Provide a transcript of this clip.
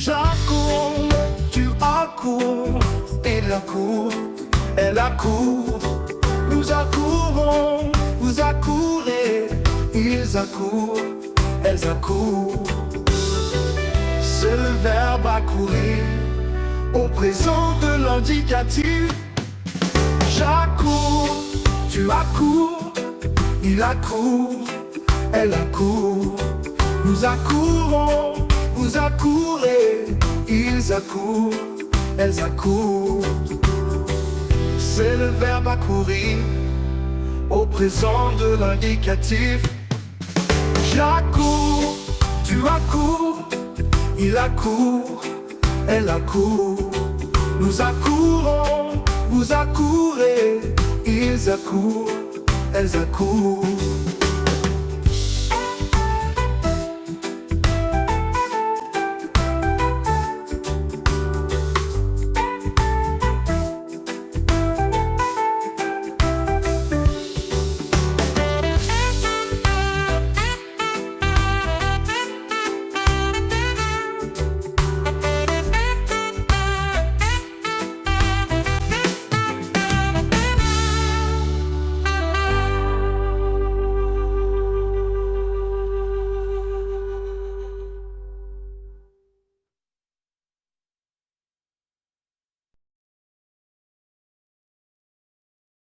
J'accours, tu accours, il accourt, elle accourt. Nous accourons, vous accourez, ils accourent, elles accourent. C'est le verbe accourir au présent de l'indicatif. J'accours, tu accours, il accourt, elle accourt. Nous accourons, vous accourez, ils accourent, elles accourent. C'est le verbe accourir au présent de l'indicatif. J'accours, tu accours, il accourt, elle accourt. Nous accourons, vous accourez, ils accourent, elles accourent.